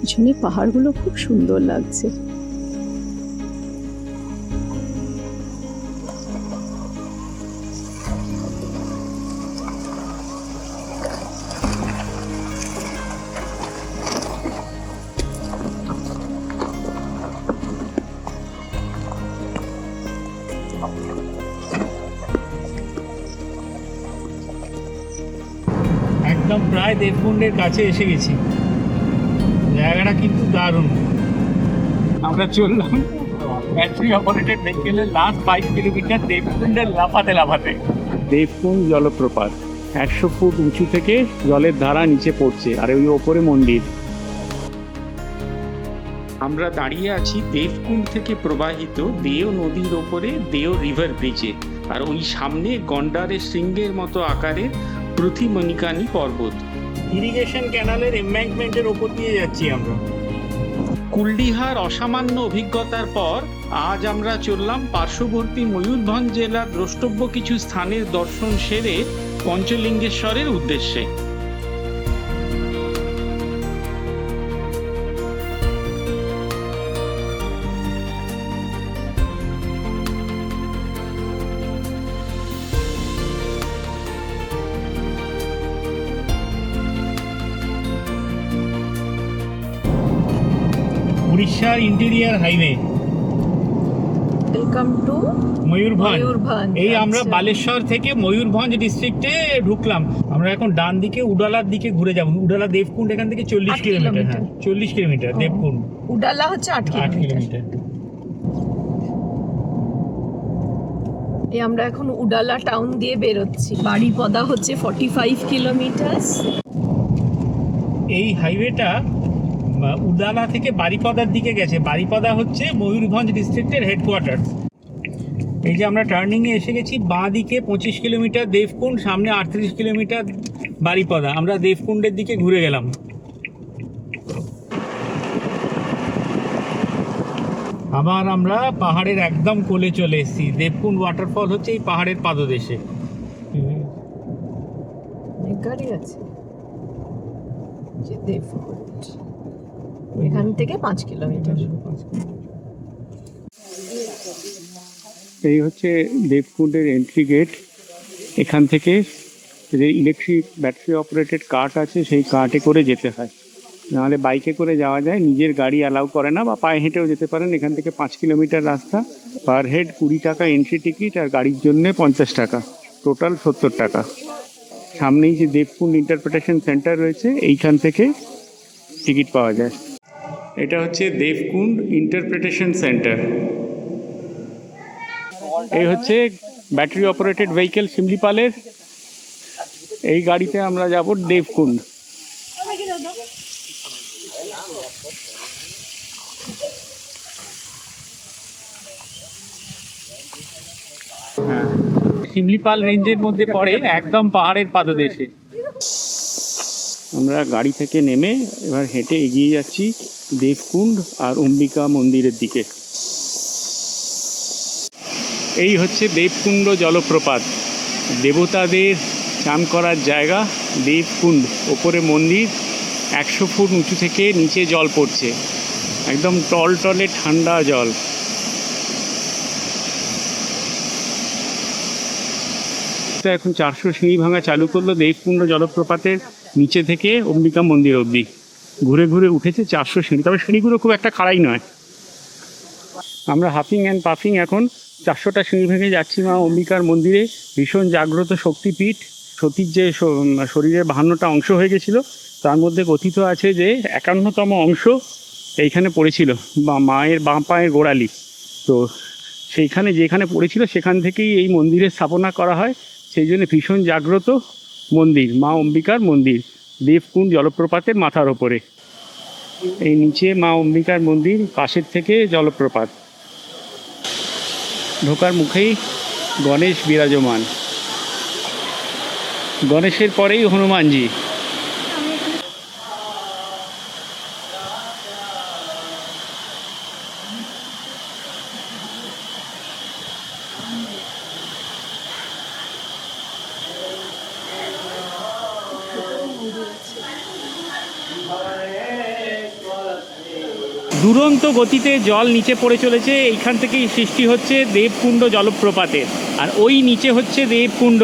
পিছনে পাহাড়গুলো খুব সুন্দর লাগছে। একদম প্রায় দেবকুণ্ডের কাছে এসে গেছি। জায়গাটা কিন্তু দারুণ। আমরা চললাম ব্যাটারি অপারেটেড ভেহিকেলের লাস্ট 5 কিলোমিটার দেবকুণ্ডের লাফাতে লাফাতে। দেবকুণ্ড জলপ্রপাত 100 ফুট উঁচু থেকে জলের ধারা নিচে পড়ছে, আর ওই ওপরে মন্দির। আমরা দাঁড়িয়ে আছি দেবকুণ্ড থেকে প্রবাহিত দেও নদীর ওপরে দেও রিভার ব্রিজে, আর ওই সামনে গন্ডারের শৃঙ্গের মতো আকারের প্রতিমণিকানি পর্বত। ইরিগেশন ক্যানালের এমব্যাঙ্কমেন্টের ওপর দিয়ে যাচ্ছি আমরা। কুলডিহার অসামান্য অভিজ্ঞতার পর আজ আমরা চললাম পার্শ্ববর্তী ময়ূরভঞ্জ জেলার দ্রষ্টব্য কিছু স্থানের দর্শন সেরে পঞ্চলিঙ্গেশ্বরের উদ্দেশ্যে। উড়িষ্যার interior highway. Welcome to Mayurbhanj. এই আমরা আচ্ছা। বালেশ্বর থেকে ময়ূরভঞ্জ ডিস্ট্রিক্টে ঢুকলাম। আমরা এখন ডান দিকে উডালার দিকে ঘুরে যাব। উডালা দেবকুণ্ড এখান থেকে 40 8 কিলোমিটার। হ্যাঁ, কিলোমিটার। 40 কিলোমিটার দেবকুণ্ড। উডালা হচ্ছে 8 8 কিলোমিটার। কিলোমিটার। এই আমরা এখন উডালা টাউন দিয়ে বেরোচ্ছি। বাড়িপদা হচ্ছে 45 কিলোমিটার। এই হাইওয়েটা উডালা থেকে বারিপদার দিকে গেছে। বারিপদা হচ্ছে ময়ূরভঞ্জ ডিস্ট্রিক্টের হেডকোয়ার্টার। এই যে আমরা টার্নিংয়ে এসে গেছি, বাঁ দিকে 25 কিলোমিটার দেবকুণ্ড, সামনে 38 কিলোমিটার বারিপদা। আমরা দেবকুণ্ডের দিকে ঘুরে গেলাম। আবার আমরা পাহাড়ের একদম কোলে চলে এসেছি। দেবকুণ্ড ওয়াটারফল হচ্ছে এই পাহাড়ের পাদদেশে। গাড়ি আছে যে দেবকুণ্ড, এখান থেকে 5 কিলোমিটার। এই হচ্ছে দেবকুণ্ডের এন্ট্রি গেট। এখান থেকে যে ইলেকট্রিক ব্যাটারি অপারেটেড কার্ট আছে সেই কার্টে করে যেতে হয়, নাহলে বাইকে করে যাওয়া যায়। নিজের গাড়ি অ্যালাউ করে না, বা পায়ে হেঁটেও যেতে পারেন। এখান থেকে 5 কিলোমিটার রাস্তা। পার হেড 20 টাকা এন্ট্রি টিকিট, আর গাড়ির জন্য 50 টাকা, টোটাল 70 টাকা। সামনেই যে দেবকুণ্ড ইন্টারপ্রিটেশন সেন্টার রয়েছে, এইখান থেকে টিকিট পাওয়া যায়। এটা হচ্ছে দেবকুণ্ড ইন্টারপ্রিটেশন সেন্টার। এই হচ্ছে ব্যাটারি অপারেটেড ভেহিকেল শিমলিপালের। এই গাড়িতে আমরা যাব দেবকুণ্ড। হ্যাঁ, শিমলিপাল রেঞ্জের মধ্যে পড়ে, একদম পাহাড়ের পাদদেশে। আমরা গাড়ি থেকে নেমে এবার হেঁটে এগিয়ে যাচ্ছি দেবকুণ্ড আর অম্বিকা মন্দিরের দিকে। এই হচ্ছে দেবকুণ্ড জলপ্রপাত, দেবতাদের চান করার জায়গা। দেবকুণ্ড, ওপরে মন্দির, 100 ফুট উঁচু থেকে নিচে জল পড়ছে, একদম টলটলে ঠান্ডা জল। এখন 400 সিঁড়ি ভাঙা চালু করলো দেবকুণ্ড জলপ্রপাতের নিচে থেকে অম্বিকা মন্দির অবধি। ঘুরে ঘুরে উঠেছে 400 সিঁড়ি, তবে সিঁড়িগুলো খুব একটা খাড়াই নয়। আমরা হাফিং অ্যান্ড পাফিং এখন 400টা সিঁড়ি ভেঙে যাচ্ছি মা অম্বিকার মন্দিরে। ভীষণ জাগ্রত শক্তিপীঠ। সতীর যে শরীরের 52টা অংশ হয়ে গেছিলো, তার মধ্যে কথিত আছে যে 51তম অংশ এইখানে পড়েছিল, বা মায়ের বাঁ পায়ের গোড়ালি। তো সেইখানে যেখানে পড়েছিল সেখান থেকেই এই মন্দিরের স্থাপনা করা হয়। সেই জন্য ভীষণ জাগ্রত মন্দির, মা অম্বিকার মন্দির, দেবকুণ্ড জলপ্রপাতের মাথার ওপরে। এই নিচে মা অম্বিকার মন্দির, পাশের থেকে জলপ্রপাত। ঢোকার মুখেই গণেশ বিরাজমান। গণেশের পরেই হনুমানজি। দুরন্ত গতিতে জল নিচে পড়ে চলেছে। এইখান থেকেই সৃষ্টি হচ্ছে দেবকুণ্ড জলপ্রপাতের, আর ওই নিচে হচ্ছে দেবকুণ্ড।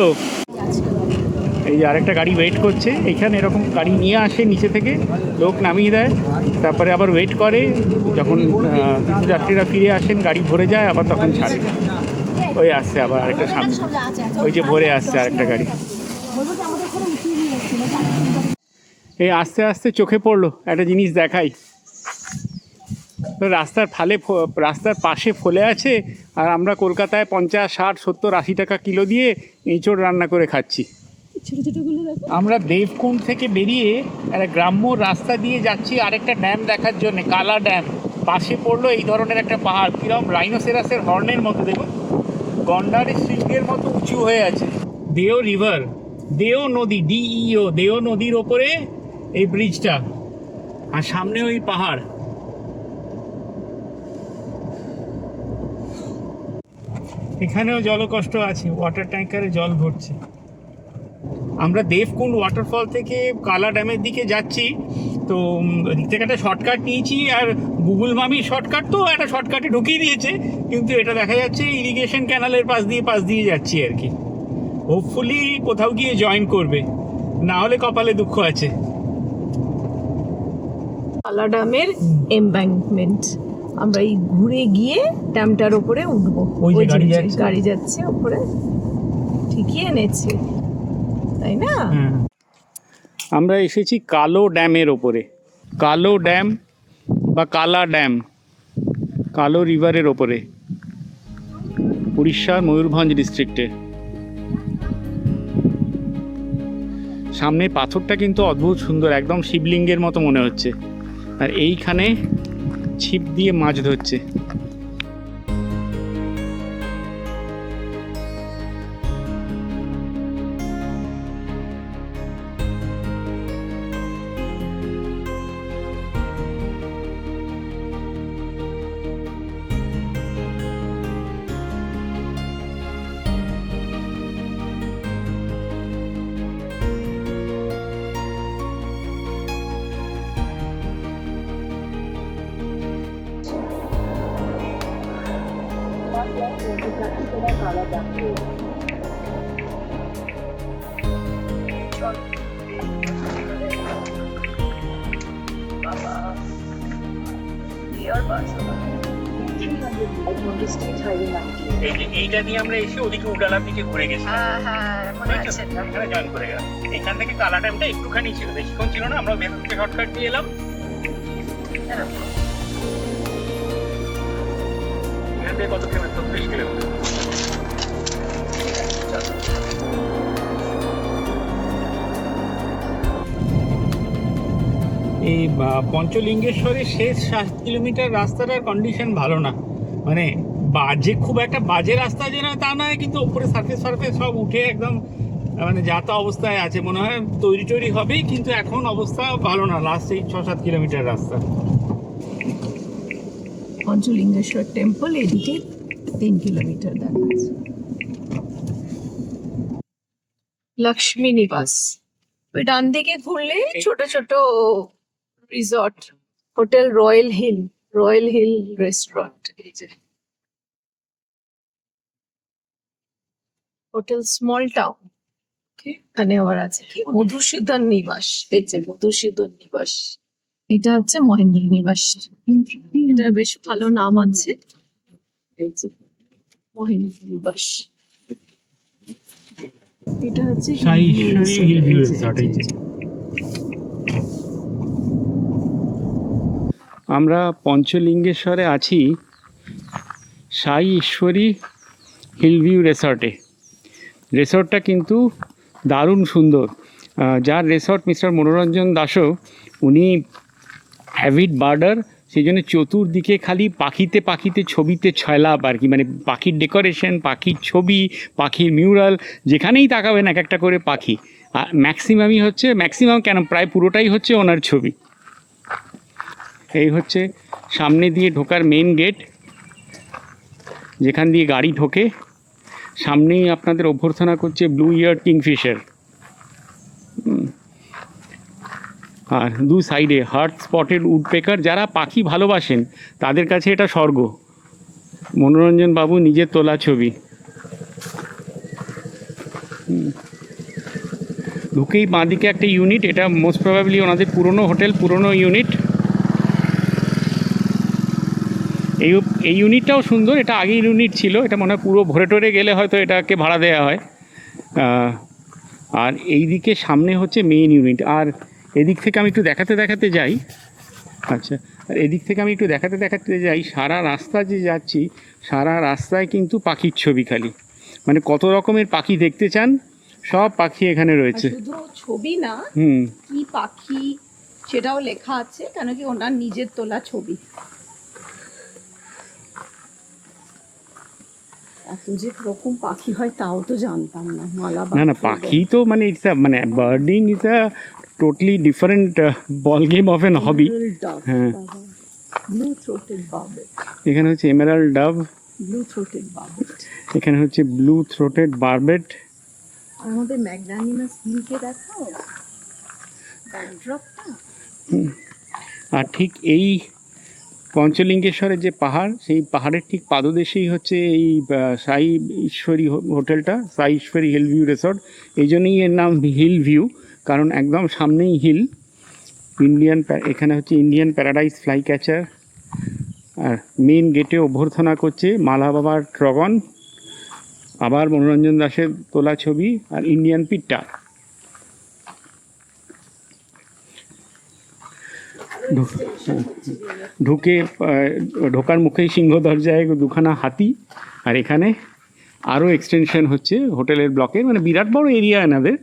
এই যে আরেকটা গাড়ি ওয়েট করছে এখানে, এরকম গাড়ি নিয়ে আসে নিচে থেকে, লোক নামিয়ে দেয়, তারপরে আবার ওয়েট করে, যখন তীর্থযাত্রীরা ফিরে আসেন গাড়ি ভরে যায়, আবার তখন ছাড়ে। ওই আসছে আবার আরেকটা সামনে, ওই যে ভরে আসছে আরেকটা গাড়ি। এই আস্তে আস্তে চোখে পড়লো একটা জিনিস দেখাই। তো রাস্তার পাশে ফলে আছে, আর আমরা কলকাতায় 50, 60, 70, 80 টাকা কিলো দিয়ে এঁচোড় রান্না করে খাচ্ছি। আমরা দেবকুণ্ড থেকে বেরিয়ে একটা গ্রাম্য রাস্তা দিয়ে যাচ্ছি আরেকটা ড্যাম দেখার জন্য, কালা ড্যাম। পাশে পড়লো এই ধরনের একটা পাহাড়, কিরকম রাইনোসেরাসের হর্নের মতো, দেখুন গন্ডারের শৃঙ্গের মতো উঁচু হয়ে আছে। দেও রিভার, দেও নদী, DEO, দেও নদীর ওপরে এই ব্রিজটা, আর সামনে ওই পাহাড়। এখানেও জলকষ্ট আছে, ওয়াটার ট্যাঙ্কারে জল ভরছে। আমরা দেবকুণ্ড ওয়াটারফল থেকে কালা ড্যামের দিকে যাচ্ছি, তো এদিক থেকে একটা শর্টকাট নিয়েছি, আর গুগল মামি শর্টকাট তো একটা শর্টকাটে ঢুকিয়ে দিয়েছে, কিন্তু এটা দেখা যাচ্ছে ইরিগেশন ক্যানালের পাশ দিয়ে যাচ্ছি আর কি। হোপফুলি কোথাও গিয়ে জয়েন করবে, না হলে কপালে দুঃখ আছে। কালা ড্যামের এমব্যাঙ্কমেন্ট, আমরা এই ঘুরে গিয়ে ড্যামটার উপরে উঠবো। ওই যে গাড়ি যাচ্ছে উপরে, ঠিকই এনেছে তাই না? আমরা এসেছি কালো ড্যামের ওপরে, কালো ড্যাম বা কালা ড্যাম, কালো রিভারের ওপরে, উড়িষ্যার ময়ূরভঞ্জ ডিস্ট্রিক্টে। সামনে পাথরটা কিন্তু অদ্ভুত সুন্দর, একদম শিবলিঙ্গের মতো মনে হচ্ছে, আর এইখানে ছিপ দিয়ে মাছ ধরছে। এইটা দিয়ে আমরা এসে ওদিকে উডালার দিকে ঘুরে গেছি, এখানে জয়েন করে গেলাম। এখান থেকে কালা ড্যামটা একটুখানি ছিল, বেশিক্ষণ ছিল না, আমরা ভেতর থেকে শর্টকাট দিয়ে এলাম। এখান থেকে কত কিলোমিটার? 30 কিলোমিটার। এই পঞ্চলিঙ্গেশ্বরের শেষ 7 কিলোমিটার রাস্তাটার কন্ডিশন ভালো না, মানে খুব একটা বাজে রাস্তা যে না তা নয়, কিন্তু উপরে সার্ফেস সব উঠে একদম মানে যাতা অবস্থায় আছে। মনে হয় তৈরি হবেই, কিন্তু এখন অবস্থা ভালো না, লাস্ট এই 6-7 কিলোমিটার রাস্তা। পঞ্চলিঙ্গেশ্বর টেম্পল এদিকে 3 কিলোমিটার দেখাচ্ছে। লক্ষ্মী নিবাস, ওই ডান দিকে ঘুরলে ছোট ছোট resort, hotel royal hill restaurant, এই যে হোটেল স্মল টাউন, এখানে আবার আছে কি মধুসূদন নিবাস, এই যে মধুসূদন নিবাস, এটা হচ্ছে মহেন্দ্র নিবাস, এটা বেশ ভালো নাম আছে, এই যে মহেন্দ্র নিবাস। এটা হচ্ছে আমরা পঞ্চলিঙ্গেশ্বরে আছি সাই ঈশ্বরী হিল ভিউ রিসর্টে। রিসর্টটা কিন্তু দারুণ সুন্দর। যার রিসর্ট মিস্টার মনোরঞ্জন দাসও, উনি অ্যাভিড বার্ডার, সেই জন্য চতুর্দিকে খালি পাখিতে ছবিতে ছয়লাভ আর কি, মানে পাখির ডেকোরেশন, পাখির ছবি, পাখির মিউরাল, যেখানেই তাকাবেন এক একটা করে পাখি। আর ম্যাক্সিমাম কেন প্রায় পুরোটাই হচ্ছে ওনার ছবি। এই হচ্ছে সামনে দিয়ে ঢোকার মেন গেট, যেখান দিয়ে গাড়ি ঢোকে। সামনেই আপনাদের অভ্যর্থনা করছে ব্লু ইয়ার কিংফিশার। আর দু সাইডে হার্ট স্পটেড উডপেকার, যারা পাখি ভালোবাসেন তাদের কাছে এটা স্বর্গ। মনোরঞ্জন বাবু নিজের তোলা ছবি। ঢুকেই বাঁদিকে একটা ইউনিট, এটা মোস্ট প্রবাবলি ওনাদের পুরনো হোটেল, পুরনো ইউনিট। এই ইউনিটটাও সুন্দর, এটা আগেই ইউনিট ছিল, এটা মনে হয় পুরো ভরে টরে গেলে হয়তো এটাকে ভাড়া দেওয়া হয়। আর এই দিকে সামনে হচ্ছে মেইন ইউনিট। আর এদিক থেকে আমি একটু দেখাতে যাই। আচ্ছা, আর এদিক থেকে আমি একটু দেখাতে যাই, সারা রাস্তা যে যাচ্ছি, সারা রাস্তায় কিন্তু পাখির ছবি খালি। মানে কত রকমের পাখি দেখতে চান সব পাখি এখানে রয়েছে। শুধু ছবি না, কি পাখি সেটাও লেখা আছে, কেন কি ওনার নিজের তোলা ছবি। এত যে রকম পাখি হয় তাও তো জানতাম না। না পাখি তো মানে মানে birding is a totally different ball game of an hobby. হ্যাঁ, ব্লু থ্রোটেড বার্বেট, এখানে হচ্ছে এমেরাল্ড ডাব, ব্লু থ্রোটেড বার্বেট, এখানে হচ্ছে ব্লু থ্রোটেড বার্বেট। আমাদের ম্যাগনানিমাস হিলকে দেখাও ব্যাকড্রপটা। আর ঠিক এই পঞ্চলিঙ্গেশ্বরের যে পাহাড়, সেই পাহাড়ের ঠিক পাদদেশেই হচ্ছে এই সাই ঈশ্বরী হোটেলটা, সাই ঈশ্বরী হিল ভিউ রিসর্ট। এই জন্যই এর নাম হিল ভিউ, কারণ একদম সামনেই হিল। এখানে হচ্ছে ইন্ডিয়ান প্যারাডাইস ফ্লাই ক্যাচার। আর মেন গেটে অভ্যর্থনা করছে মালা বাবার ড্রাগন, আবার মনোরঞ্জন দাসের তোলা ছবি, আর ইন্ডিয়ান পিট্টা। ঢোকার মুখেই সিংহ দরজায় দুখানা হাতি। আর এখানে আরও এক্সটেনশন হচ্ছে হোটেলের ব্লকের, মানে বিরাট বড় এরিয়া এনাদের।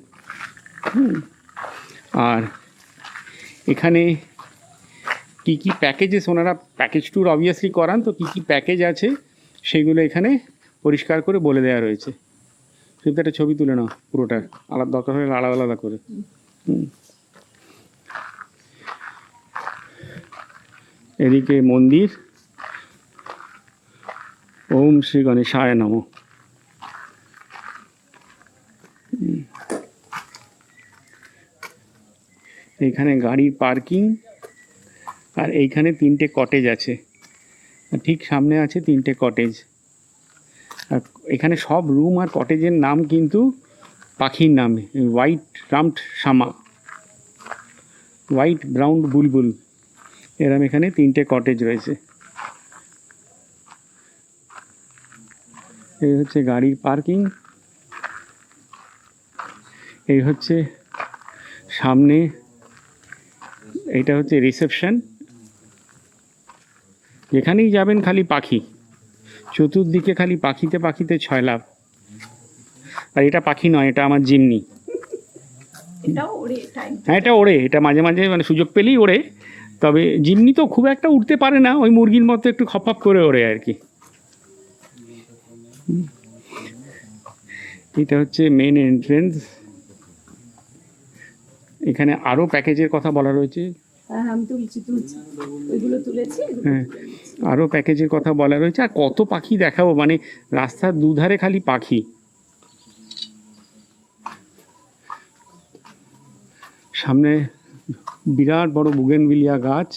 আর এখানে কি কি প্যাকেজেস, ওনারা প্যাকেজ ট্যুর অবভিয়াসলি করান, তো কি কি প্যাকেজ আছে সেগুলো এখানে পরিষ্কার করে বলে দেওয়া রয়েছে। শুধু একটা ছবি তুলে নাও পুরোটা, আলাদা দরকার হলে আলাদা আলাদা করে। এদিকে মন্দির, ওম শ্রী গণেশায় নমঃ। এইখানে গাড়ির পার্কিং, আর এইখানে 3টে কটেজ আছে, ঠিক সামনে আছে 3টে কটেজ। আর এখানে সব রুম আর কটেজের নাম কিন্তু পাখির নাম, white rumped Shama, white brown বুলবুল, এরম এখানে 3টে কটেজ রয়েছে। এই হচ্ছে গাড়ির পার্কিং, এই হচ্ছে সামনে, এইটা হচ্ছে রিসেপশন। যেখানেই যাবেন খালি পাখি, চতুর্দিকে খালি পাখিতে ছয় লাভ। আর এটা পাখি নয়, এটা আমার জিমনি। হ্যাঁ, এটা ওড়ে, এটা মাঝে মাঝে মানে সুযোগ পেলেই ওড়ে। তবে জিমনি তো খুব একটা উঠতে পারে না, ওই মুরগির মতো একটু খপখপ করে ওড়ে আর কি। এটা হচ্ছে মেন এন্ট্রেন্স। এখানে আরও প্যাকেজের কথা বলা রয়েছে। হ্যাঁ, আরও প্যাকেজের কথা বলা রয়েছে। আর কত পাখি দেখাবো, মানে রাস্তার দুধারে খালি পাখি। সামনে বিরাট বড় বুগেনভিলিয়া গাছ।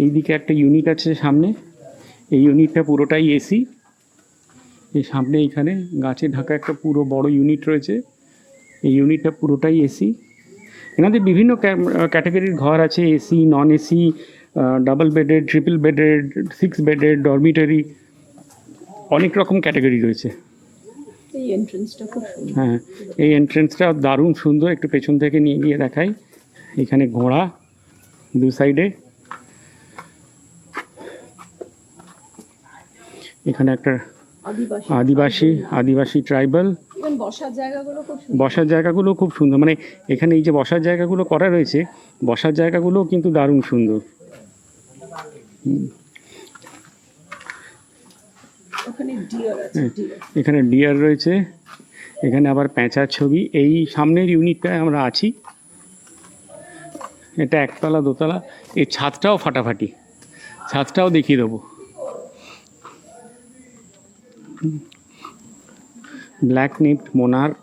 এইদিকে একটা ইউনিট আছে সামনে, এই ইউনিটটা পুরোটাই এসি। এই সামনে এইখানে গাছে ঢাকা একটা পুরো বড় ইউনিট রয়েছে, এই ইউনিটটা পুরোটাই এসি। এনাদের বিভিন্ন ক্যাটাগরির ঘর আছে, AC, non AC, double bedded, triple bedded, 6 bedded, dormitory, অনেক রকম ক্যাটাগরি রয়েছে। হ্যাঁ, এই এন্ট্রেন্সটা দারুণ সুন্দর, একটু পেছন থেকে নিয়ে গিয়ে দেখাই। এখানে ঘোড়া দু সাইডে, এখানে একটা আদিবাসী ট্রাইবাল। বসার জায়গাগুলো খুব সুন্দর, মানে এখানে এই যে বসার জায়গাগুলো করা রয়েছে, বসার জায়গাগুলো কিন্তু দারুণ সুন্দর। এখানে ডিয়ার রয়েছে, এখানে আবার প্যাঁচার ছবি। এই সামনের ইউনিটটায় আমরা আছি, এটা একতলা দোতলা। এই ছাদটাও ফাটাফাটি, ছাদটাও দেখিয়ে দেবো। ব্ল্যাক নিপড মোনার্ক,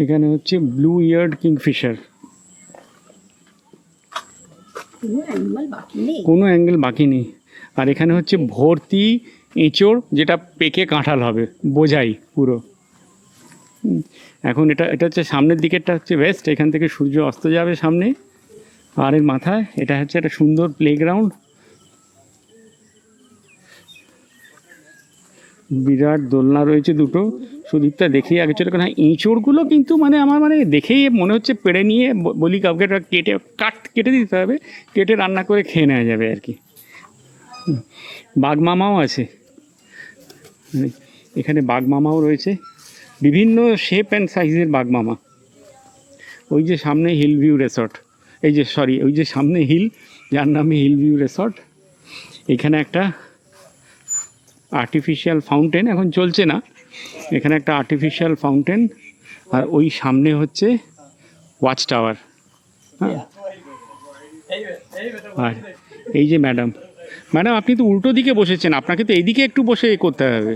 এখানে হচ্ছে ব্লু ইয়ার্ড কিংফিশার, কোনো অ্যাঙ্গেল বাকি নেই। আর এখানে হচ্ছে ভর্তি এঁচড়, যেটা পেকে কাঁঠাল হবে বোঝাই পুরো। এখন এটা হচ্ছে সামনের দিকেরটা হচ্ছে ওয়েস্ট, এখান থেকে সূর্য অস্ত যাবে সামনে পাহাড়ের মাথায়। এটা হচ্ছে একটা সুন্দর প্লেগ্রাউন্ড, বিরাট দোলনা রয়েছে দুটো। সুদীপটা দেখেই আগে চলে, কারণ এঁচড়গুলো কিন্তু মানে আমার মানে দেখেই মনে হচ্ছে পেড়ে নিয়ে বলি কাউকে এটা কেটে দিতে হবে, কেটে রান্না করে খেয়ে নেওয়া যাবে আর কি। বাঘমামাও আছে এখানে, বাঘমামাও রয়েছে, বিভিন্ন শেপ অ্যান্ড সাইজের বাঘমামা। ওই যে সামনে হিল ভিউ রিসর্ট, ওই যে সামনে হিল, যার নামে হিল ভিউ রিসর্ট। এখানে একটা আর্টিফিশিয়াল ফাউন্টেন, এখন চলছে না, এখানে একটা আর্টিফিশিয়াল ফাউন্টেন। আর ওই সামনে হচ্ছে ওয়াচ টাওয়ার। হ্যাঁ, আর এই যে ম্যাডাম আপনি তো উল্টো দিকে বসেছেন, আপনাকে তো এইদিকে একটু বসে করতে হবে।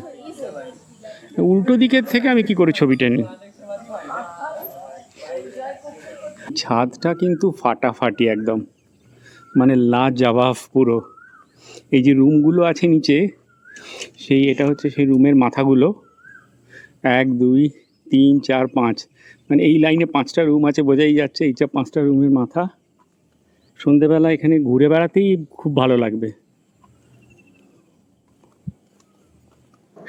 উল্টো দিকের থেকে আমি কি করে ছবিটা নিই। ছাদটা কিন্তু ফাটাফাটি একদম, মানে লাজবাব পুরো। এই যে রুমগুলো আছে নিচে, এটা হচ্ছে সেই রুমের মাথাগুলো, 1 2 3 4 5, মানে এই লাইনে 5টা রুম আছে, বোঝাই যাচ্ছে এইটা 5টা রুমের মাথা। সন্ধেবেলা এখানে ঘুরে বেড়াতেই খুব ভালো লাগবে।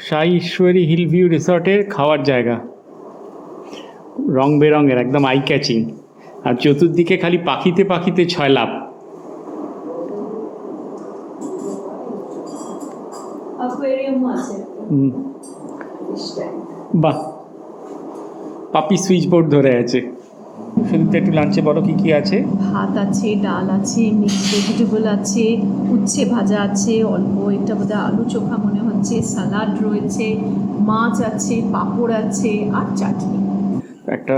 সাই ঈশ্বরী হিল ভিউ রিসর্টের খাওয়ার জায়গা, রং বেরঙের, একদম আই ক্যাচিং। আর চতুর্দিকে খালি পাখিতে পাখিতে ছয়লাপ। বাহ, পাপি সুইচ বোর্ড ধরে আছে। শুধু একটু লাঞ্চে বলো কি কি আছে। ভাত আছে, ডাল আছে, মিক্স ভেজিটেবল আছে, উচ্ছে ভাজা আছে, অল্প এটা বোধহয় আলু চোখা মনে হচ্ছে, সালাড রয়েছে, মাছ আছে, পাঁপড় আছে আর চাটনি। একটা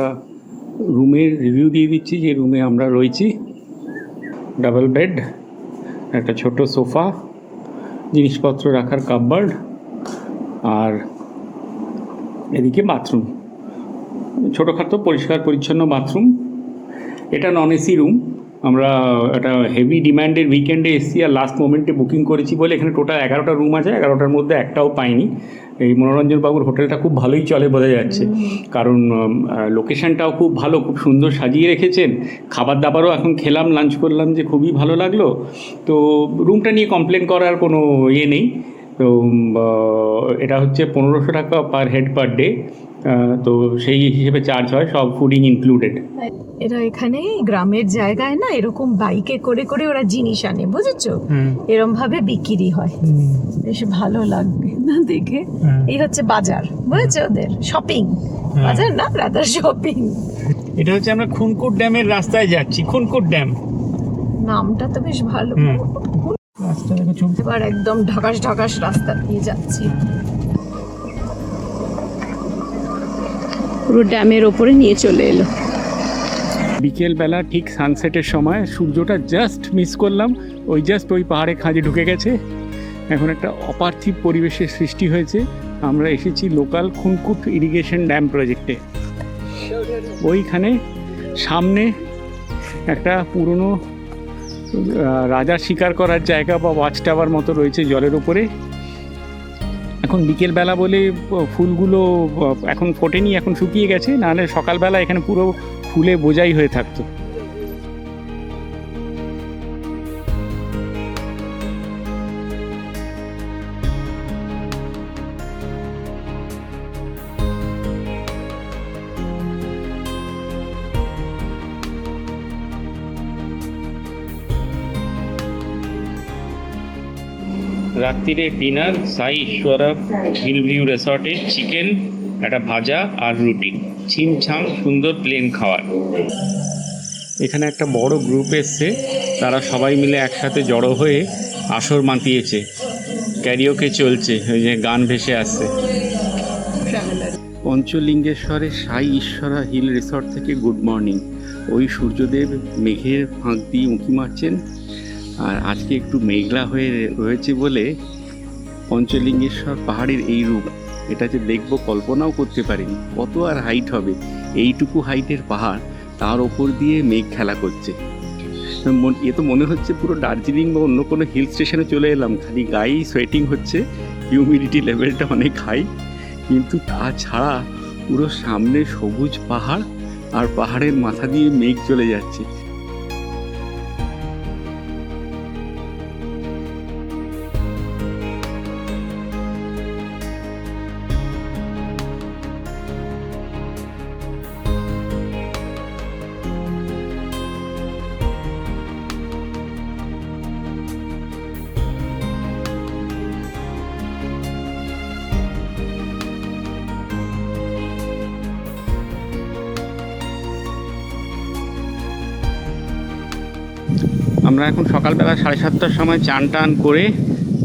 রুমের রিভিউ দিয়ে দিচ্ছি, যে রুমে আমরা রয়েছি। ডাবল বেড, একটা ছোট সোফা, জিনিসপত্র রাখার কাপবোর্ড, আর এদিকে বাথরুম, ছোটোখাটো পরিষ্কার পরিচ্ছন্ন বাথরুম। এটা নন এসি রুম, আমরা একটা হেভি ডিম্যান্ডের উইকেন্ডে এসছি আর লাস্ট মোমেন্টে বুকিং করেছি বলে এখানে টোটাল 11টা রুম আছে, 11টার মধ্যে একটাও পাইনি। এই মনোরঞ্জন বাবুর হোটেলটা খুব ভালোই চলে বোঝা যাচ্ছে, কারণ লোকেশানটাও খুব ভালো, খুব সুন্দর সাজিয়ে রেখেছেন। খাবার দাবারও এখন খেলাম, লাঞ্চ করলাম, যে খুবই ভালো লাগলো। তো রুমটা নিয়ে কমপ্লেন করার কোনো ইয়ে নেই। তো এটা হচ্ছে 1500 টাকা পার হেড পার ডে, তো সেই হিসেবে চার্জ হয়, সব ফুডিং ইনক্লুডেড। এরা এখানে গ্রামের জায়গায় না এরকম বাইকে করে করে ওরা জিনিস আনে, বুঝেছো, এরম ভাবে বিক্রি হয়, বেশ ভালো লাগবে না দেখে। এই হচ্ছে বাজার, বুঝেছো, ওদের শপিং বাজার না, রাদার শপিং। এটা হচ্ছে আমরা খুনকুট ড্যামের রাস্তায় যাচ্ছি, খুনকুট ড্যাম নামটা তো বেশ ভালো। রাস্তা দেখো, চলতে এবার একদম ঢাকাস ঢাকাস রাস্তা দিয়ে যাচ্ছি, পুরো ড্যামের ওপরে নিয়ে চলে এলো। বিকেলবেলা ঠিক সানসেটের সময় সূর্যটা জাস্ট মিস করলাম, ওই পাহাড়ে খাঁজে ঢুকে গেছে। এখন একটা অপার্থিব পরিবেশের সৃষ্টি হয়েছে। আমরা এসেছি লোকাল খুনকুট ইরিগেশন ড্যাম প্রজেক্টে। ওইখানে সামনে একটা পুরনো রাজা শিকার করার জায়গা বা ওয়াচ টাওয়ার মতো রয়েছে জলের ওপরে। এখন বিকেলবেলা বলে ফুলগুলো এখন ফোটেনি, এখন শুকিয়ে গেছে, নাহলে সকালবেলা এখানে পুরো ফুলে বোঝাই হয়ে থাকতো। রাত্রিরে ডিনার সাই ঈশ্বরা হিল ভিউ রিসর্টে, চিকেন, একটা ভাজা আর রুটি, ছিমছাম সুন্দর প্লেন খাওয়ার। এখানে একটা বড় গ্রুপ এসছে, তারা সবাই মিলে একসাথে জড়ো হয়ে আসর মাতিয়েছে, ক্যারিওকে চলছে, ওই যে গান ভেসে আসছে। পঞ্চলিঙ্গেশ্বরের সাই ঈশ্বরা হিল রিসর্ট থেকে গুড মর্নিং। ওই সূর্যদেব মেঘের ফাঁক দিয়ে উঁকি মারছেন, আর আজকে একটু মেঘলা হয়ে রয়েছে বলে পঞ্চলিঙ্গেশ্বর পাহাড়ের এই রূপ, এটা যে দেখবো কল্পনাও করতে পারিনি। কত আর হাইট হবে, এইটুকু হাইটের পাহাড়, তার ওপর দিয়ে মেঘ খেলা করছে। এ তো মনে হচ্ছে পুরো দার্জিলিং বা অন্য কোনো হিল স্টেশনে চলে এলাম, খালি গায়েই সোয়েটিং হচ্ছে, হিউমিডিটি লেভেলটা অনেক হাই। কিন্তু তাছাড়া পুরো সামনে সবুজ পাহাড়, আর পাহাড়ের মাথা দিয়ে মেঘ চলে যাচ্ছে। আমরা এখন সকালবেলা 7:30টার সময় চান টান করে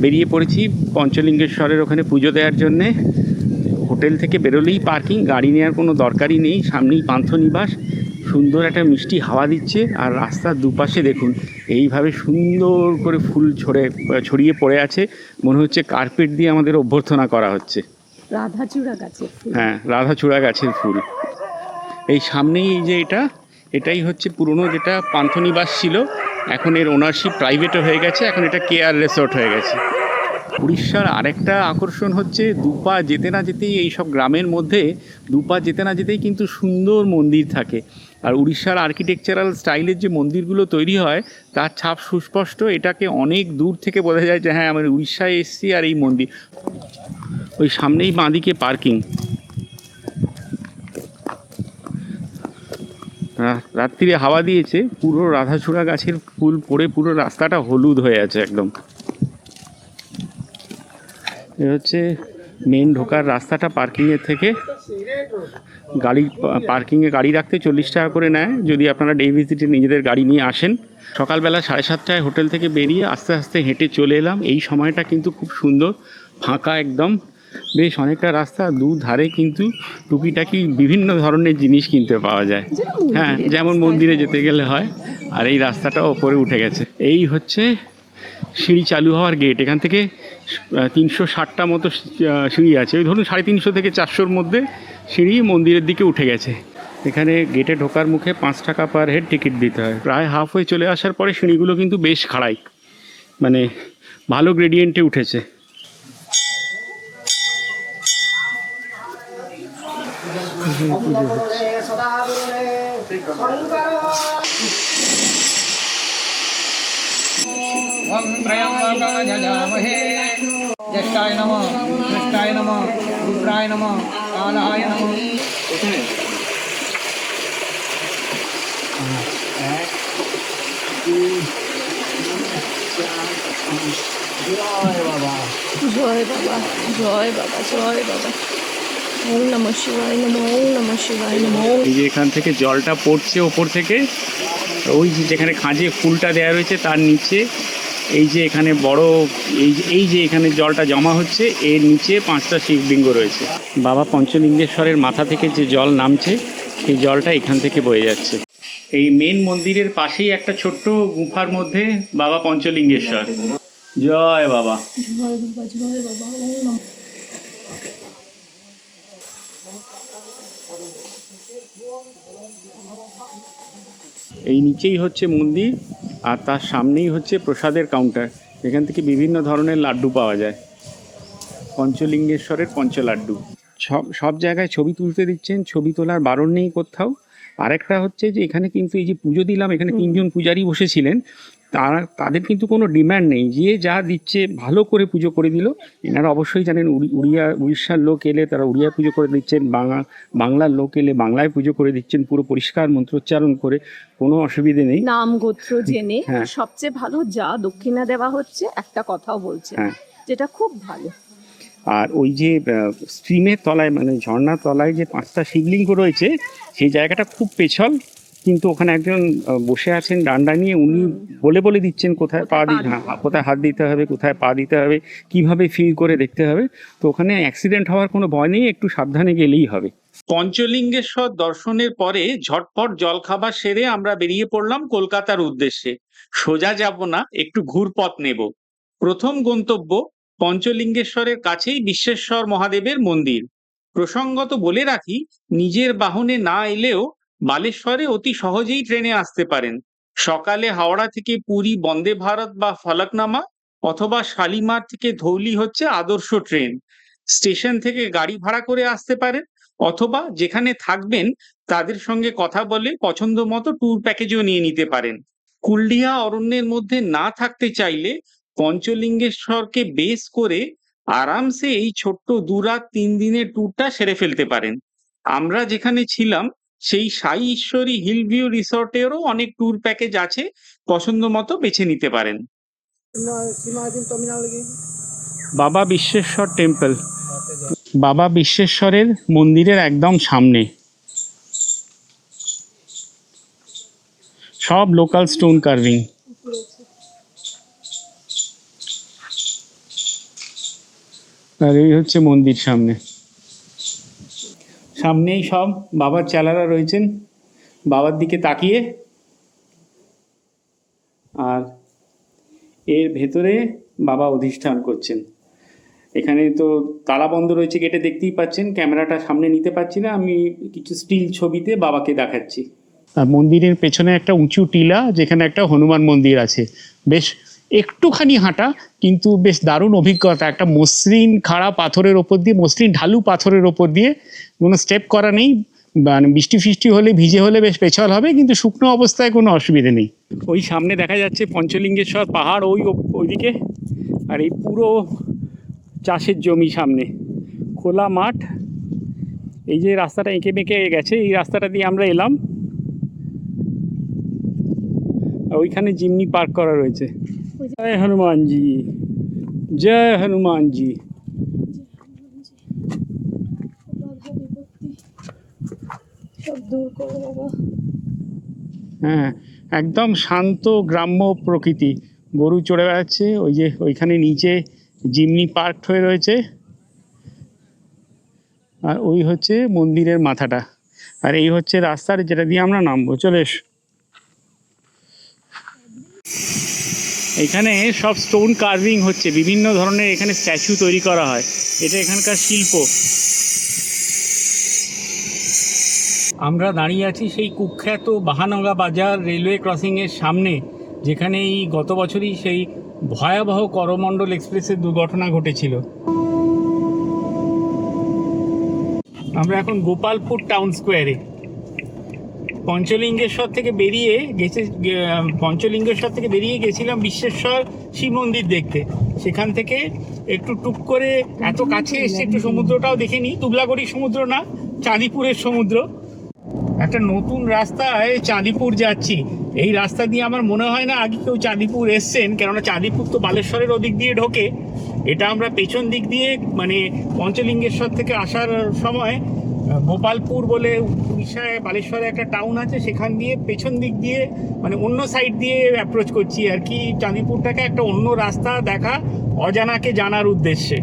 বেরিয়ে পড়েছি পঞ্চলিঙ্গেশ্বরের ওখানে পুজো দেওয়ার জন্যে। হোটেল থেকে বেরোলেই পার্কিং, গাড়ি নেওয়ার কোনো দরকারই নেই, সামনেই পান্থনিবাস। সুন্দর একটা মিষ্টি হাওয়া দিচ্ছে, আর রাস্তার দুপাশে দেখুন এইভাবে সুন্দর করে ফুল ছড়িয়ে পড়ে আছে, মনে হচ্ছে কার্পেট দিয়ে আমাদের অভ্যর্থনা করা হচ্ছে। রাধাচূড়া গাছের ফুল। হ্যাঁ, রাধাচূড়া গাছের ফুল। এই সামনেই এই যে এটাই হচ্ছে পুরনো যেটা পান্থনিবাস ছিল, এখন এর ওনারশিপ প্রাইভেটও হয়ে গেছে, এখন এটা কেয়ার রিসর্ট হয়ে গেছে। উড়িষ্যার আরেকটা আকর্ষণ হচ্ছে দুপা যেতে না যেতেই, এইসব গ্রামের মধ্যে দুপা যেতে না যেতেই কিন্তু সুন্দর মন্দির থাকে। আর উড়িষ্যার আর্কিটেকচারাল স্টাইলের যে মন্দিরগুলো তৈরি হয় তার ছাপ সুস্পষ্ট, এটাকে অনেক দূর থেকে বোঝা যায় যে হ্যাঁ আমরা উড়িষ্যায় এসেছি। আর এই মন্দির ওই সামনেই বাঁদিকে পার্কিং। রাত্রিরে হাওয়া দিয়েছে, পুরো রাধাচূড়া গাছের ফুল পড়ে পুরো রাস্তাটা হলুদ হয়ে আছে একদম। এ হচ্ছে মেন ঢোকার রাস্তাটা পার্কিংয়ের থেকে। পার্কিংয়ে গাড়ি রাখতে 40 টাকা করে নেয় যদি আপনারা ডে ভিজিটে নিজেদের গাড়ি নিয়ে আসেন। সকালবেলা 7:30টায় হোটেল থেকে বেরিয়ে আস্তে আস্তে হেঁটে চলে এলাম। এই সময়টা কিন্তু খুব সুন্দর, ফাঁকা একদম, বেশ অনেকটা রাস্তা, দুধারে কিন্তু টুকিটাকি বিভিন্ন ধরনের জিনিস কিনতে পাওয়া যায়। হ্যাঁ, যেমন মন্দিরে যেতে গেলে হয়। আর এই রাস্তাটা ওপরে উঠে গেছে। এই হচ্ছে সিঁড়ি চালু হওয়ার গেট। এখান থেকে 360টা মতো সিঁড়ি আছে, ওই ধরুন 350 থেকে 400-র মধ্যে সিঁড়ি মন্দিরের দিকে উঠে গেছে। এখানে গেটে ঢোকার মুখে 5 টাকা পার হেড টিকিট দিতে হয়। প্রায় হাফ হয়ে চলে আসার পরে সিঁড়িগুলো কিন্তু বেশ খাড়াই, মানে ভালো গ্রেডিয়েন্টে উঠেছে। জ্যেষ্ঠায় নমঃ, জ্যেষ্ঠায় নমঃ, রুদ্রায় নমঃ, কালায় নমঃ। জয় বাবা, জয় বাবা, জয় বাবা, জয় বাবা। ওম নমঃ শিবায় নমঃ, ওম নমঃ শিবায় নমঃ। এই যে এখান থেকে জলটা পড়ছে ওপর থেকে, ওই যেখানে খাঁজে ফুলটা দেওয়া রয়েছে তার নিচে এই যে এখানে বড় এই যে এখানে জলটা জমা হচ্ছে, এর নিচে 5টা শিবলিঙ্গ রয়েছে। বাবা পঞ্চলিঙ্গেশ্বরের মাথা থেকে যে জল নামছে সেই জলটা এখান থেকে বয়ে যাচ্ছে। এই মেন মন্দিরের পাশেই একটা ছোট্ট গুফার মধ্যে বাবা পঞ্চলিঙ্গেশ্বর। জয় বাবা। জয় বাবা, জয় বাবা। ওম নমঃ। এই নিচেই হচ্ছে মন্দির, আর তার সামনেই হচ্ছে প্রসাদের কাউন্টার। এখান থেকে বিভিন্ন ধরনের লাড্ডু পাওয়া যায়, পঞ্চলিঙ্গেশ্বরের পঞ্চলাড্ডু। সব জায়গায় ছবি তুলতে দিচ্ছেন, ছবি তোলার বারণ নেই কোথাও। আরেকটা হচ্ছে যে এখানে কিন্তু এই যে পুজো দিলাম, এখানে 3জন পূজারী বসেছিলেন, তাদের কিন্তু কোনো ডিম্যান্ড নেই, যে যা দিচ্ছে ভালো করে পুজো করে দিল। এনারা অবশ্যই জানেন উড়িষ্যার লোক এলে তারা উড়িয়ায় পুজো করে দিচ্ছেন, বাংলার লোক এলে বাংলায় পুজো করে দিচ্ছেন, পুরো পরিষ্কার মন্ত্রোচ্চারণ করে, কোনো অসুবিধে নেই। নাম গোত্র জেনে হ্যাঁ। সবচেয়ে ভালো যা দক্ষিণা দেওয়া হচ্ছে একটা কথাও বলছে, হ্যাঁ, যেটা খুব ভালো। আর ওই যে স্ট্রিমের তলায় মানে ঝর্ণার তলায় যে 5টা শিবলিঙ্গ রয়েছে, সেই জায়গাটা খুব পেছল, কিন্তু ওখানে একজন বসে আছেন ডান্ডা নিয়ে, উনি বলে বলে দিচ্ছেন কোথায় পা দিতে, হ্যাঁ কোথায় হাত দিতে হবে, কোথায় পা দিতে হবে, কিভাবে ফিল করে দেখতে হবে। তো ওখানে অ্যাক্সিডেন্ট হওয়ার কোনো ভয় নেই, একটু সাবধানে গেলেই হবে। পঞ্চলিঙ্গেশ্বর দর্শনের পরে ঝটপট জলখাবার সেরে আমরা বেরিয়ে পড়লাম কলকাতার উদ্দেশ্যে। সোজা যাব না, একটু ঘুরপথ নেব। প্রথম গন্তব্য পঞ্চলিঙ্গেশ্বরের কাছেই বিশ্বেশ্বর মহাদেবের মন্দির। প্রসঙ্গত বলে রাখি, নিজের বাহনে না এলেও বালেশ্বরে অতি সহজেই ট্রেনে আসতে পারেন। সকালে হাওড়া থেকে পুরী বন্দে ভারত বা ফলকনামা, অথবা শালিমার থেকে ধৌলি হচ্ছে আদর্শ ট্রেন। স্টেশন থেকে গাড়ি ভাড়া করে আসতে পারেন, অথবা যেখানে থাকবেন তাদের সঙ্গে কথা বলে পছন্দ মতো ট্যুর প্যাকেজও নিয়ে নিতে পারেন। কুলডিহা অরণ্যের মধ্যে না থাকতে চাইলে পঞ্চলিঙ্গেশ্বরকে বেস করে আরামসে এই ছোট্ট 2 রাত 3 দিনের ট্যুরটা সেরে ফেলতে পারেন। আমরা যেখানে ছিলাম সেই সাই ঈশ্বরী হিল ভিউ রিসর্টেরও অনেক ট্যুর প্যাকেজ আছে, পছন্দ মতো বেছে নিতে পারেন। বাবা বিশ্বেশ্বর টেম্পল, বাবা বিশ্বেশ্বরের মন্দিরের একদম সামনে সব লোকাল স্টোন কার্ভিং। আর এই হচ্ছে মন্দির সামনে, সামনেই সব বাবার চেলারা রয়েছেন বাবার দিকে তাকিয়ে। আর এর ভেতরে বাবা অধিষ্ঠান করছেন। এখানে তো তালা বন্ধ রয়েছে গেটে, দেখতেই পাচ্ছেন। ক্যামেরাটা সামনে নিতে পারছি না, আমি কিছু স্টিল ছবিতে বাবাকে দেখাচ্ছি। আর মন্দিরের পেছনে একটা উঁচু টিলা, যেখানে একটা হনুমান মন্দির আছে। বেশ একটুখানি হাঁটা, কিন্তু বেশ দারুণ অভিজ্ঞতা। একটা মসৃণ খাড়া পাথরের ওপর দিয়ে, মসৃণ ঢালু পাথরের ওপর দিয়ে, কোনো স্টেপ করা নেই। মানে বৃষ্টি ফিষ্টি হলে, ভিজে হলে বেশ পেছল হবে, কিন্তু শুকনো অবস্থায় কোনো অসুবিধে নেই। ওই সামনে দেখা যাচ্ছে পঞ্চলিঙ্গেশ্বর পাহাড়, ওইদিকে। আর এই পুরো চাষের জমি সামনে, খোলা মাঠ। এই যে রাস্তাটা এঁকে বেঁকে গেছে, এই রাস্তাটা দিয়ে আমরা এলাম। ওইখানে জিমনি পার্ক করা রয়েছে। জয় হনুমানজি, জয় হনুমানজি। হ্যাঁ, একদম শান্ত গ্রাম্য প্রকৃতি। গরু চড়ে বেড়াচ্ছে, ওই যে ওইখানে নিচে জিমনি পার্ক হয়ে রয়েছে। আর ওই হচ্ছে মন্দিরের মাথাটা, আর এই হচ্ছে রাস্তার যেটা দিয়ে আমরা নামবো। চলে এস। এখানে সব স্টোন কার্ভিং হচ্ছে, বিভিন্ন ধরনের এখানে স্ট্যাচু তৈরি করা হয়। এটা এখানকার শিল্প। আমরা দাঁড়িয়ে আছি সেই কুখ্যাত বাহানগা বাজার রেলওয়ে ক্রসিংয়ের সামনে, যেখানে এই গত বছরই সেই ভয়াবহ করমণ্ডল এক্সপ্রেসের দুর্ঘটনা ঘটেছিল। আমরা এখন গোপালপুর টাউন স্কোয়ারে। পঞ্চলিঙ্গেশ্বর থেকে বেরিয়ে গেছিলাম বিশ্বেশ্বর শিব মন্দির দেখতে। সেখান থেকে একটু টুক করে এত কাছে এসে একটু সমুদ্রটাও দেখে নিই। তুবলাগড়ি সমুদ্র না, চাঁদিপুরের সমুদ্র। একটা নতুন রাস্তায় চাঁদিপুর যাচ্ছি। এই রাস্তা দিয়ে আমার মনে হয় না আগে কেউ চাঁদিপুর এসছেন, কেননা চাঁদিপুর তো বালেশ্বরের ওদিক দিয়ে ঢোকে। এটা আমরা পেছন দিক দিয়ে, মানে পঞ্চলিঙ্গেশ্বর থেকে আসার সময় গোপালপুর বলে উড়িষ্যায় বালেশ্বরে একটা টাউন আছে, সেখান দিয়ে পেছন দিক দিয়ে, মানে অন্য সাইড দিয়ে অ্যাপ্রোচ করছি আর কি। চাঁদিপুরটাকে একটা অন্য রাস্তা দেখা, অজানাকে জানার উদ্দেশ্যে।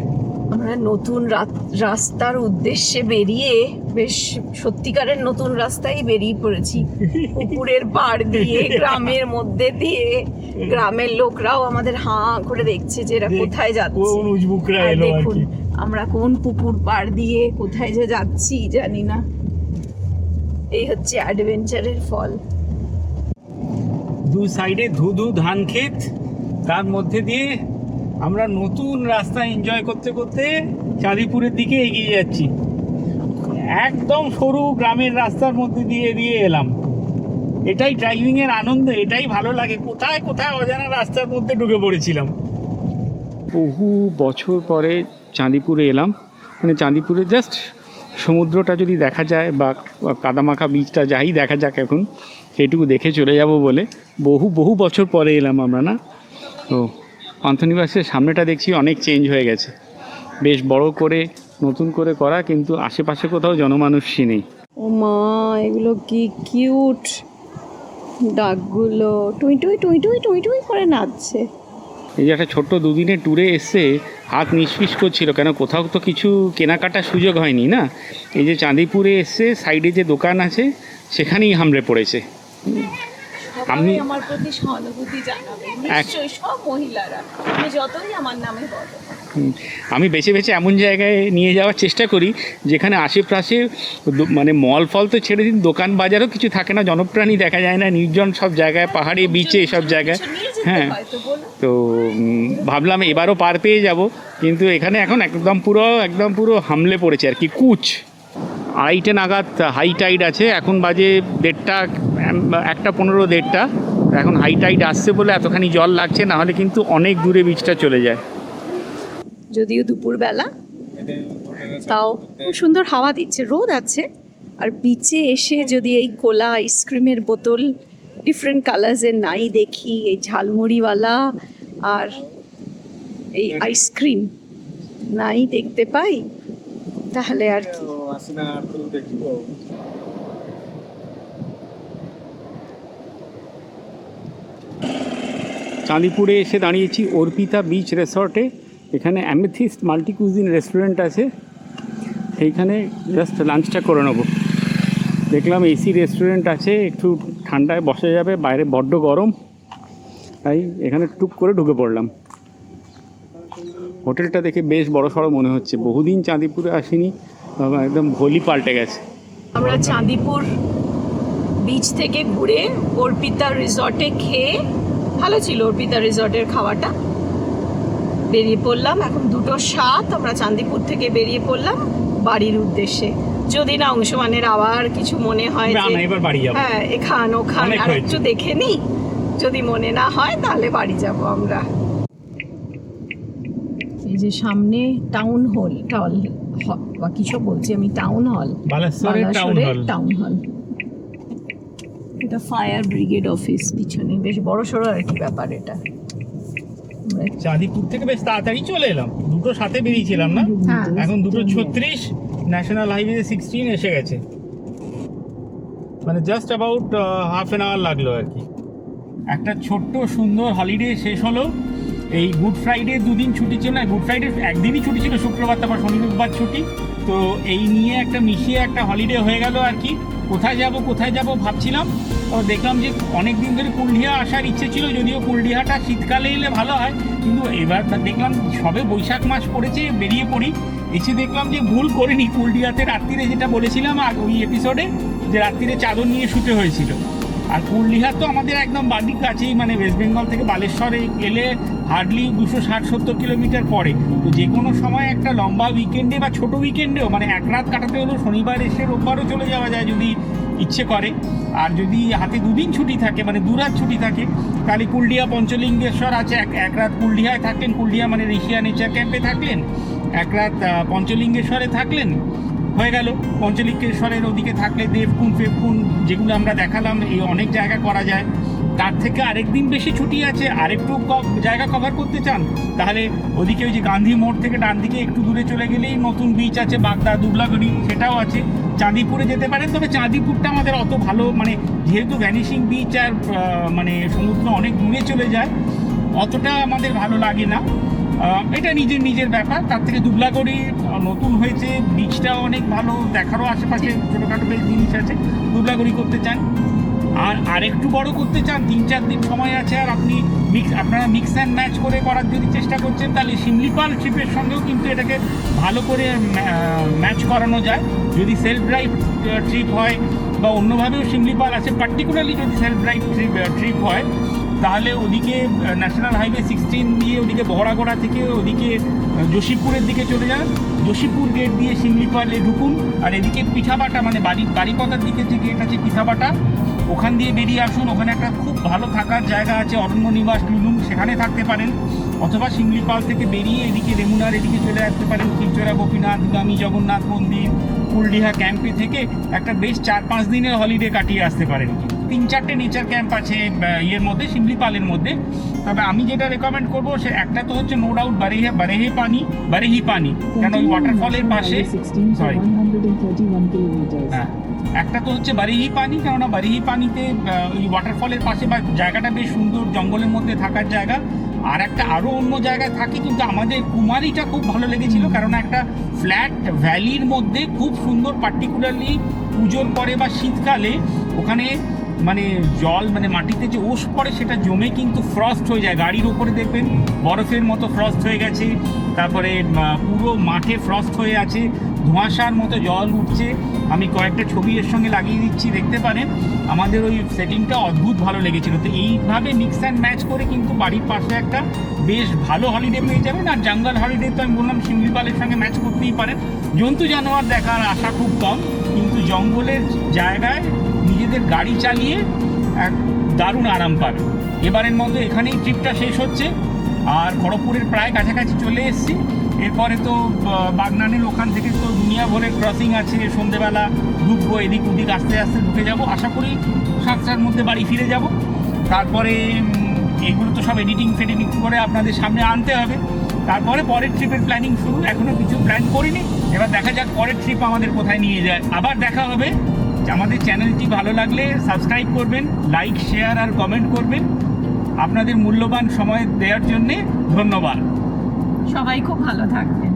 আমরা নতুন রাস্তার উদ্দেশ্যে বেরিয়ে বেশ সত্যিকারের নতুন রাস্তায় বেরিয়ে পড়েছি। পুকুরের পাড় দিয়ে, গ্রামের মধ্যে দিয়ে। গ্রামের লোকরাও আমাদের হাঁ করে দেখছে যে এরা কোথায় যাচ্ছে। আর দেখুন আমরা কোন পুকুর পাড় দিয়ে কোথায় যে যাচ্ছি জানি না। এই হচ্ছে অ্যাডভেঞ্চারের ফল। দু সাইডে ধুধু ধান ক্ষেত, তার মধ্যে দিয়ে আমরা নতুন রাস্তা এনজয় করতে করতে চাঁদিপুরের দিকে এগিয়ে যাচ্ছি। একদম সরু গ্রামের রাস্তার মধ্যে দিয়ে এলাম। এটাই ড্রাইভিং এর আনন্দ, এটাই ভালো লাগে। কোথায় কোথায় অজানা রাস্তার মধ্যে ঢুকে পড়েছিলাম। বহু বছর পরে চাঁদিপুরে এলাম। মানে চাঁদিপুরে জাস্ট সমুদ্রটা যদি দেখা যায়, বা কাদামাখা বীজটা যাই দেখা যাক, এখন সেটুকু দেখে চলে যাব বলে বহু বছর পরে এলাম আমরা, না? তো পান্থনিবাসের সামনেটা দেখছি অনেক চেঞ্জ হয়ে গেছে, বেশ বড় করে নতুন করে করা, কিন্তু আশেপাশে কোথাও জনমানুষই নেই। ও মা, এগুলো কি কিউট! ডাকগুলো টুই টুই টুই টুই টুই টুই করে নাচছে। এই যে একটা ছোট্ট দুদিনের ট্যুরে এসে হাত নিষ্পিস করছিল, কেন কোথাও তো কিছু কেনাকাটার সুযোগ হয়নি না। এই যে চাঁদিপুরে এসে সাইডে যে দোকান আছে সেখানেই হামড়ে পড়েছে। আমি আমার প্রতি সহানুভূতি জানাবে নিশ্চয়ই সব মহিলারা, তুমি যতই আমার নামে বলো। আমি বেছে বেছে এমন জায়গায় নিয়ে যাওয়ার চেষ্টা করি যেখানে আশেপাশে মানে মল ফল তো ছেড়ে দিন, দোকান বাজারও কিছু থাকে না, জনপ্রাণী দেখা যায় না, নির্জন সব জায়গায়, পাহাড়ে বিচে এসব জায়গায়। হ্যাঁ, তো ভাবলাম এবারও পার পেয়ে যাব, কিন্তু এখানে এখন একদম পুরো হামলে পড়েছে আর কি। কুচ 2:30 নাগাদ হাই টাইড আছে, এখন বাজে 1:15 এখন হাই টাইড আসছে বলে এতখানি জল লাগছে, না হলে কিন্তু অনেক দূরে বিচটা চলে যায়। যদিও দুপুরবেলা, তাও খুব সুন্দর হাওয়া দিচ্ছে, রোদ আছে। আর বিচে এসে যদি এই কোলা আইসক্রিমের বোতল ডিফারেন্ট কালার্সের নাই দেখি, এই ঝালমুড়িওয়ালা আর এই আইসক্রিম নাই দেখতে পাই, তাহলে আর কি। চাঁদিপুরে এসে দাঁড়িয়েছি অর্পিতা বিচ রিসর্টে। এখানে অ্যামেথিস্ট মাল্টি কুজিন রেস্টুরেন্ট আছে, সেইখানে জাস্ট লাঞ্চটা করে নেবো। দেখলাম এসি রেস্টুরেন্ট আছে, একটু ঠান্ডায় বসা যাবে, বাইরে বড্ড গরম, তাই এখানে টুক করে ঢুকে পড়লাম। হোটেলটা দেখে বেশ বড়সড় মনে হচ্ছে, বহুদিন চাঁদিপুরে আসিনি, একদম ভোলি পাল্টে গেছে। আমরা চাঁদিপুর বিচ থেকে ঘুরে অর্পিতা রিসর্টে খেয়ে, ভালো ছিল অর্পিতা রিসর্টের খাওয়াটা, বেরিয়ে পড়লাম। এখন 2:07 আমরা চাঁদিপুর থেকে বেরিয়ে পড়লাম বাড়ির উদ্দেশ্যে। যদি না অংশমানের আবার কিছু মনে হয় যে এবার বাড়ি যাবো, হ্যাঁ এখান ওখান আর একটু দেখে নিই, যদি মনে না হয় তাহলে বাড়ি যাব আমরা। এই যে সামনে টাউন হল বা কিছু বলছি আমি, টাউন হল, বালেশ্বরের টাউন হল। এটা ফায়ার ব্রিগেড অফিস পিছনে, বেশ বড় সড়ো আর কি ব্যাপার এটা। চাঁদিপুর থেকে বেশ তাড়াতাড়ি চলে এলাম, 2:07 বেরিয়েছিলাম না, এখন 2:36, ন্যাশনাল হাইওয়ে 16 এসে গেছে, মানে just about half an hour লাগলো আর কি। একটা ছোট্ট সুন্দর হলিডে শেষ হলো। এই গুড ফ্রাইডে 2 দিন ছুটি ছিল না, গুড ফ্রাইডে একদিনই ছুটি ছিল, শুক্রবার, তারপর শনি রোববার ছুটি, তো এই নিয়ে একটা মিশিয়ে একটা হলিডে হয়ে গেল আর কি। কোথায় যাব ভাবছিলাম, তো দেখলাম যে অনেক দিন ধরে কুলডিহা আসার ইচ্ছে ছিল, যদিও কুলডিহাটা শীতকালে এলে ভালো হয়, কিন্তু এবার দেখলাম সবে বৈশাখ মাস পড়েছে, বেরিয়ে পড়ি। এসে দেখলাম যে ভুল করিনি, কুলডিহাতে রাত্রিরে যেটা বলেছিলাম আর ওই এপিসোডে, যে রাত্রিরে চাদর নিয়ে শুতে হয়েছিল। আর কুলডিহা তো আমাদের একদম বাড়ির কাছেই, মানে ওয়েস্ট বেঙ্গল থেকে বালেশ্বরে এলে হার্ডলি 260-70 কিলোমিটার পরে। তো যে কোনো সময় একটা লম্বা উইকেন্ডে বা ছোট উইকেন্ডেও, মানে এক রাত কাটাতে হলেও শনিবার এসে রোববারও চলে যাওয়া যায় যদি ইচ্ছে করে। আর যদি হাতে 2 দিন ছুটি থাকে, মানে 2 রাত ছুটি থাকে, তাহলে কুলডিহা পঞ্চলিঙ্গেশ্বর আছে, এক রাত কুলডিহায় থাকলেন, কুলডিহা মানে ঋষিয়া নেচার ক্যাম্পে থাকলেন, এক রাত পঞ্চলিঙ্গেশ্বরে থাকলেন, হয়ে গেল। পঞ্চলিঙ্গেশ্বরের ওদিকে থাকলে দেবকুণ্ড ফেবকুণ্ড যেগুলো আমরা দেখালাম, এই অনেক জায়গা করা যায়। তার থেকে আরেকদিন বেশি ছুটি আছে, আরেকটু জায়গা কভার করতে চান, তাহলে ওদিকে ওই যে গান্ধী মোড় থেকে ডান দিকে একটু দূরে চলে গেলেই নতুন বিচ আছে, বাগদা দুবলাগড়ি, সেটাও আছে। চাঁদিপুরে যেতে পারেন, তবে চাঁদিপুরটা আমাদের অত ভালো, মানে যেহেতু ভ্যানিশিং বিচ আর মানে সমুদ্র অনেক দূরে চলে যায়, অতটা আমাদের ভালো লাগে না। এটা নিজের ব্যাপার। তার থেকে দুবলাগড়ি নতুন হয়েছে, বিচটাও অনেক ভালো, দেখারও আশেপাশে ছোটোখাটো বেশ জিনিস আছে, দুবলাগড়ি করতে চান। আর আরেকটু বড় করতে চান, 3-4 দিন সময় আছে, আর আপনারা মিক্স অ্যান্ড ম্যাচ করে করার যদি চেষ্টা করছেন, তাহলে শিমলিপাল ট্রিপের সঙ্গেও কিন্তু এটাকে ভালো করে ম্যাচ করানো যায়। যদি সেলফ ড্রাইভ ট্রিপ হয় বা অন্যভাবেও শিমলিপাল আছে, পার্টিকুলারলি যদি সেলফ ড্রাইভ ট্রিপ হয়, তাহলে ওদিকে ন্যাশনাল হাইওয়ে 16 দিয়ে ওদিকে বহরাগড়া থেকে ওদিকে যোশীপুরের দিকে চলে যান, যোশীপুর গেট দিয়ে শিমলিপালে ঢুকুন, আর এদিকে পিঠাবাটা, মানে বাড়িপদার দিকে যে গেট আছে পিঠাবাটা, ওখান দিয়ে বেরিয়ে আসুন। ওখানে একটা খুব ভালো থাকার জায়গা আছে, অরণ্য নিবাস লুলুং, সেখানে থাকতে পারেন। অথবা শিমলিপাল থেকে বেরিয়ে এদিকে রেমুনার এদিকে চলে আসতে পারেন, খিরচরা গোপীনাথ, গামী জগন্নাথ মন্দির, কুলডিহা ক্যাম্পে থেকে একটা বেশ 4-5 দিনের হলিডে কাটিয়ে আসতে পারেন কিন্তু। 3-4টে নেচার ক্যাম্প আছে ইয়ের মধ্যে, শিমলিপালের মধ্যে। তবে আমি যেটা রেকমেন্ড করবো সে একটা তো হচ্ছে নো ডাউট বারেহি পানি, কেন ওই ওয়াটারফলের পাশে, সরি হ্যাঁ, একটা তো হচ্ছে বারেহি পানি, কেননা বারেহি পানিতে ওই ওয়াটারফলের পাশে বা জায়গাটা বেশ সুন্দর, জঙ্গলের মধ্যে থাকার জায়গা। আর একটা আরও অন্য জায়গায় থাকি, কিন্তু আমাদের কুমারীটা খুব ভালো লেগেছিল, কারণ একটা ফ্ল্যাট ভ্যালির মধ্যে খুব সুন্দর, পার্টিকুলারলি পুজোর পরে বা শীতকালে ওখানে মানে জল, মানে মাটিতে যে ওশ পড়ে সেটা জমে কিন্তু ফ্রস্ট হয়ে যায়, গাড়ির ওপরে দেখবেন বরফের মতো ফ্রস্ট হয়ে গেছে, তারপরে পুরো মাঠে ফ্রস্ট হয়ে আছে, ধোঁয়াশার মতো জল উঠছে। আমি কয়েকটা ছবি এর সঙ্গে লাগিয়ে দিচ্ছি, দেখতে পারেন। আমাদের ওই সেটিংটা অদ্ভুত ভালো লেগেছিল। তো এইভাবে মিক্স অ্যান্ড ম্যাচ করে কিন্তু বাড়ির পাশে একটা বেশ ভালো হলিডে পেয়ে যাবেন। আর জঙ্গল হলিডে তো আমি বললাম শিমলিপালের সঙ্গে ম্যাচ করতেই পারেন। জন্তু জানোয়ার দেখার আশা খুব কম, কিন্তু জঙ্গলের জায়গায় নিজেদের গাড়ি চালিয়ে এক দারুণ আরাম পাবে। এবারের মতো এখানেই ট্রিপটা শেষ হচ্ছে, আর খড়গপুরের প্রায় কাছাকাছি চলে এসেছি। এরপরে তো বাগনানের ওখান থেকে তো দুনিয়া ভরের ক্রসিং আছে, সন্ধেবেলা ঢুকবো, এদিক ওদিক আস্তে আস্তে ঢুকে যাব। আশা করি 7টার মধ্যে বাড়ি ফিরে যাব। তারপরে এগুলো তো সব এডিটিং ফেডিটিং করে আপনাদের সামনে আনতে হবে। তারপরে পরের ট্রিপের প্ল্যানিং শুরু। এখনও কিছু প্ল্যান করিনি, এবার দেখা যাক পরের ট্রিপ আমাদের কোথায় নিয়ে যায়। আবার দেখা হবে। আমাদের চ্যানেলটি ভালো লাগলে সাবস্ক্রাইব করবেন, লাইক, শেয়ার আর কমেন্ট করবেন। আপনাদের মূল্যবান সময় দেওয়ার জন্যে ধন্যবাদ। সবাই খুব ভালো থাকবেন।